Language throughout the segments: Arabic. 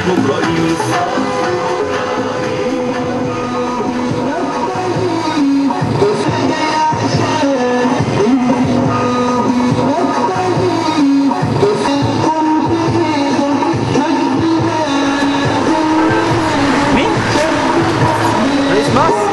محمود رئيس. مين؟ رئيس مصر؟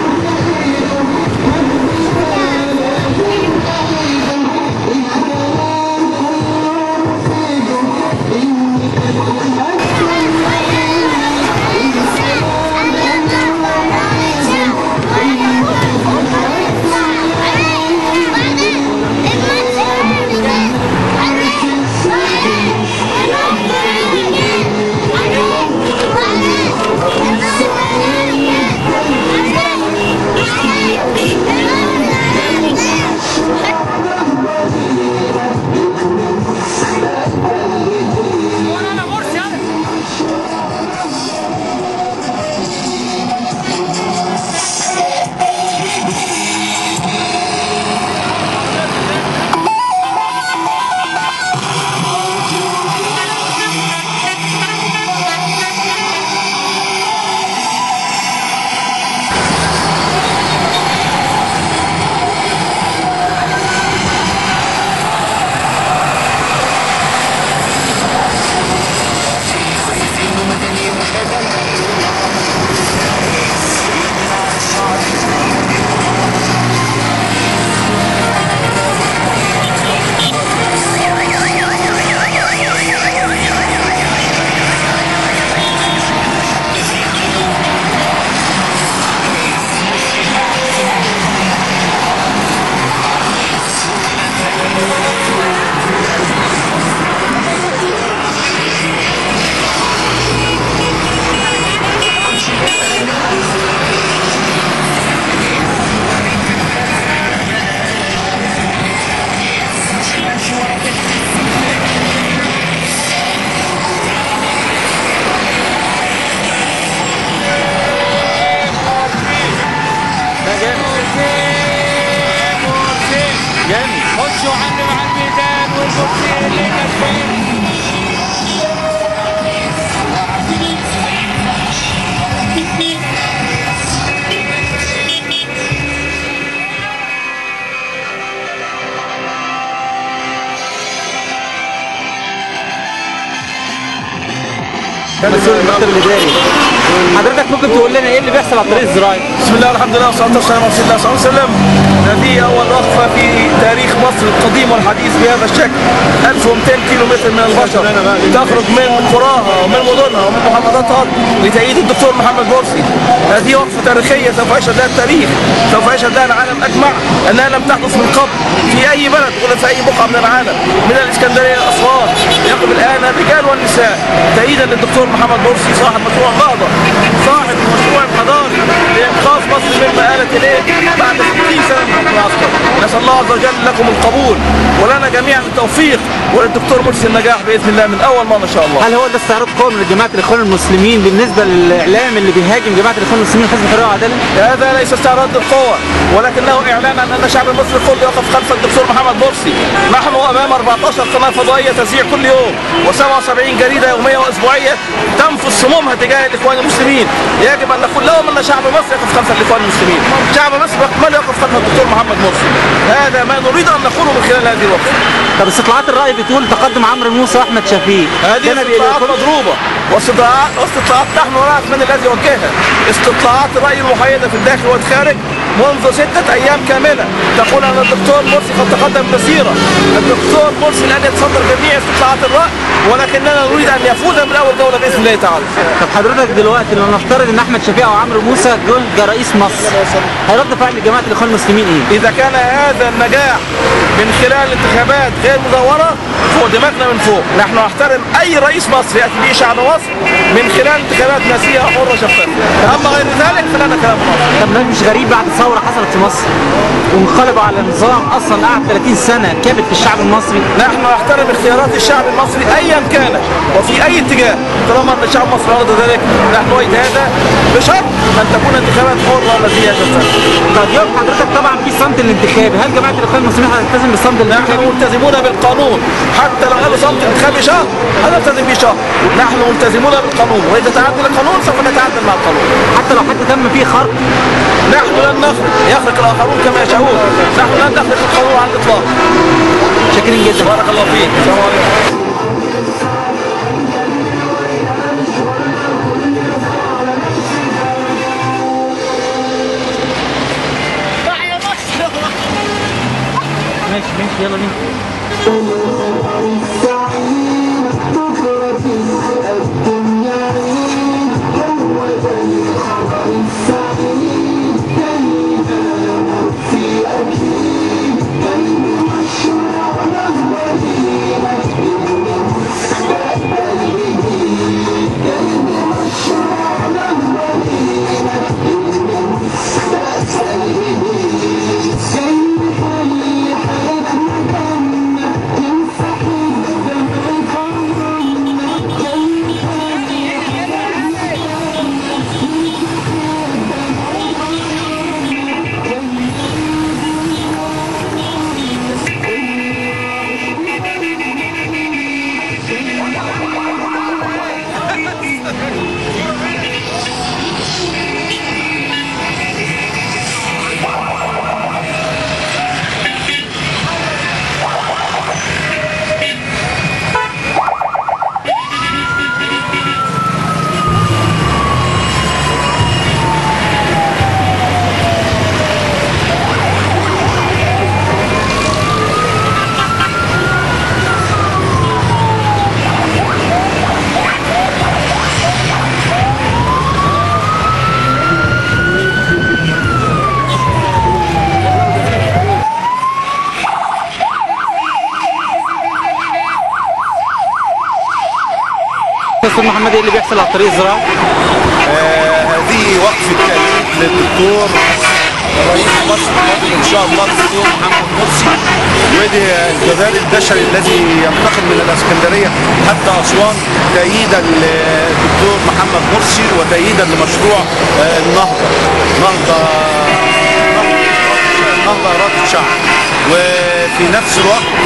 خشوا عني مع الميدان والمرسي اللي كسبان. مسؤول المكتب الاداري، حضرتك ممكن تقول لنا ايه اللي بيحصل على الطريق الزراعي؟ بسم الله الحمد لله والصلاه والسلام على رسول الله صلى الله عليه وسلم. هذه اول وقفه في تاريخ مصر القديم والحديث بهذا الشكل. 1200 كيلو متر من البشر تخرج من قراها ومن مدنها ومن محافظاتها لتأييد الدكتور محمد مرسي. هذه وقفه تاريخيه سوف يشهد لها التاريخ، سوف يشهد لها العالم اجمع انها لم تحدث من قبل في اي بلد ولا في اي بقعه من العالم، من الاسكندريه الى اسوان. يقف الان الرجال والنساء تأييدا للدكتور محمد مرسي صاحب مشروع النهضه، صاحب المشروع الحضاري لانقاذ مصر مما آلت اليه بعد 60 سنه من حكم العسكر. نسال الله عز وجل لكم القبول ولنا جميعا التوفيق، وللدكتور مرسي النجاح باذن الله من اول مره ان شاء الله. هل هو ده استعراض قومي لجماعه الاخوان المسلمين بالنسبه للاعلام اللي بيهاجم جماعه الاخوان المسلمين حزب الحريه والعداله؟ هذا ليس استعراض للقوه ولكنه اعلان عن ان الشعب المصري كله يقف خلف الدكتور محمد مرسي. نحن امام 14 قناه فضائيه تذيع كل يوم و77 جريده يوميه واسبوعيه تنفذ سمومها تجاه الاخوان المسلمين. يجب ان نقول لهم ان شعب مصر يقف خلف الاخوان المسلمين، شعب مصر باكمله يقف خلف الدكتور محمد مرسي. هذا ما نريد ان نقوله من خلال هذه الوقفه. طب استطلاعات الراي بتقول تقدم عمرو موسى واحمد شفيق، هذه استطلاعات مضروبه واستطلاعات نحن نعرف من الذي وجهها. استطلاعات الراي المحايده في الداخل والخارج منذ 6 أيام كامله تقول ان الدكتور مرسي قد تقدم كثيرا. الدكتور مرسي الان يتصدر جميع استطلاعات الراي، ولكننا نريد ان يفوز من اول جوله باذن الله تعالى. طب حضرتك دلوقتي لو نفترض ان احمد شفيق او عمرو موسى جه رئيس مصر، هيرد فعل جماعه الاخوان المسلمين ايه؟ اذا كان هذا النجاح من خلال انتخابات غير مزوره فوق دماغنا من فوق. نحن نحترم اي رئيس مصري ياتي به شعب مصر من خلال انتخابات نزيهه حره شفافه. اما غير ذلك فلنا كلام اخر. طب مش غريب بعد ثوره حصلت في مصر وانقلبوا على نظام اصلا قعد 30 سنه كابت في الشعب المصري؟ نحن نحترم اختيارات الشعب المصري ايا كانت، وفي اي اتجاه طالما ان شعب مصر اراد ذلك نحن نؤيد هذا بشرط ان تكون انتخابات حره ونزيهه شفافه. طب يوم حضرتك طبعا في الصمت الانتخابي، هل جماعه الاخوان المسلمين هتلتزم بالصمت نحن الانتخابي؟ ملتزمون بالقانون، حتى لو قالوا صمت انتخابي شهر هنلتزم به شهر. نحن ملتزمون بالقانون، واذا تعدل القانون سوف نتعدل مع القانون. حتى لو حتى تم فيه خرق؟ نحن لن نخرق، يخرق الاخرون كما يشاءون، نحن لن نخرق القانون على الاطلاق. شاكرين جدا. بارك الله فيك. السلام عليكم. ماشي يلا بينا. استاذ محمد، ايه اللي بيحصل على الطريق الزراعي؟ هذه وقفة تأكيد للدكتور رئيس مصر القادم ان شاء الله الدكتور محمد مرسي، ودي الجزائر البشري الذي ينتقل من الاسكندريه حتى اسوان تأييدا للدكتور محمد مرسي وتأييدا لمشروع نهضة إرادة الشعب. وفي نفس الوقت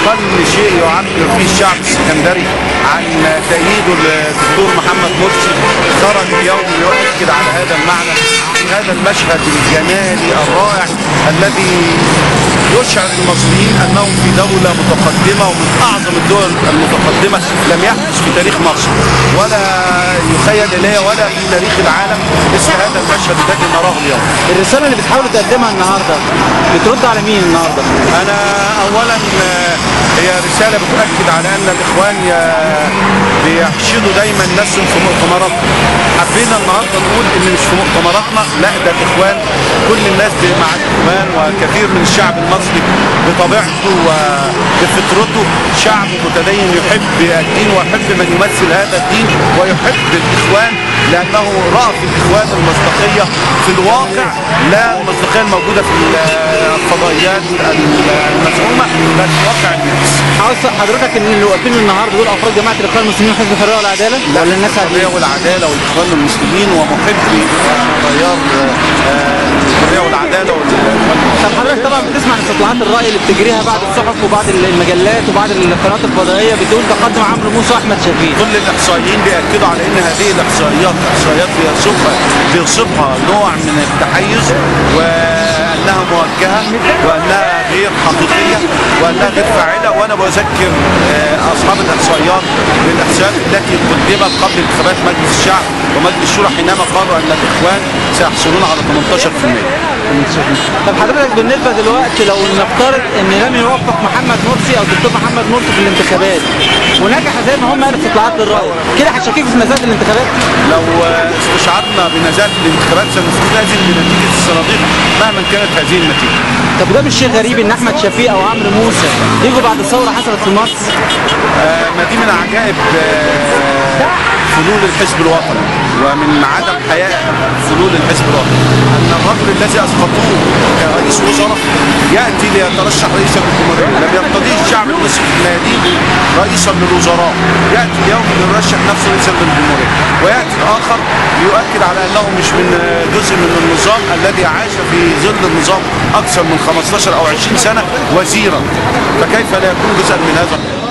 أقل شيء يعبر فيه الشعب السكندري عن تأييده للدكتور محمد مرسي خرج اليوم يؤكد على هذا المعنى في هذا المشهد الجمالي الرائع الذي يشعر المصريين أنهم في دولة متقدمة ومن أعظم الدول المتقدمة لم يحدث في تاريخ مصر ولا يخيل إليه ولا في تاريخ العالم مثل هذا المشهد الذي نراه اليوم. الرسالة اللي بتحاولوا تقدمها النهارده بترد على مين النهارده؟ أنا أولا هي رسالة بتؤكد على أن الإخوان بيحشدوا دايما نفسهم في مؤتمراتهم. حبينا النهارده نقول إن مش في مؤتمراتنا، لا ده الإخوان كل الناس مع الإخوان، وكثير من الشعب المصري بطبيعته وبفطرته شعب متدين يحب الدين ويحب من يمثل هذا الدين ويحب الإخوان لأنه رأى في الإخوان المصداقية في الواقع، لا المصداقية الموجودة في الفضائيات المزعومة، بل في واقع الناس. عاوز حضرتك ان اللي واقفين النهارده دول افراد جماعه الاخوان المسلمين وحزب الحريه والعداله ولا الناس الحريه والعداله والاخوان المسلمين ومحبي تيار الحريه والعداله طب حضرتك طبعا بتسمع استطلاعات الراي اللي بتجريها بعض الصحف وبعض المجلات وبعض القنوات الفضائيه بتقول تقدم عمرو موسى واحمد شفيق. كل الاحصائيين بياكدوا على ان هذه الاحصائيات بيصفها نوع من التحيز وانها موجهه وانها غير حقيقيه وانها غير فاعله. وانا بذكر اصحاب الاحصائيات بالاحصائيات التي قدمت قبل انتخابات مجلس الشعب ومجلس الشورى حينما قالوا ان الاخوان سيحصلون على 18%. طب حضرتك بالنسبه دلوقتي لو نفترض ان لم يوفق محمد مرسي او الدكتور محمد مرسي في الانتخابات ونجح زي ما هم قالوا استطلاعات للراي، كده هتشككوا في نزاهه الانتخابات؟ لو استشعرنا بنزاهه الانتخابات سنستلزم بنتيجه الصناديق مهما كانت هذه النتيجه. طب ده مش شيء غريب ان احمد شفيق او عمرو موسى يجوا بعد الثوره حصلت في مصر؟ ما دي من عجائب فنون الحزب الوطني. ومن عدم حياء فلول الحزب الوطني ان الرجل الذي اسقطوه كرئيس وزراء ياتي ليترشح رئيسا للجمهوريه. لم يرتضيه الشعب المصري في ناديه رئيسا للوزراء، ياتي اليوم ليرشح نفسه رئيسا للجمهوريه، وياتي الاخر ليؤكد على انه مش من جزء من النظام الذي عاش في ظل النظام اكثر من 15 او 20 سنه وزيرا، فكيف لا يكون جزءا من هذا؟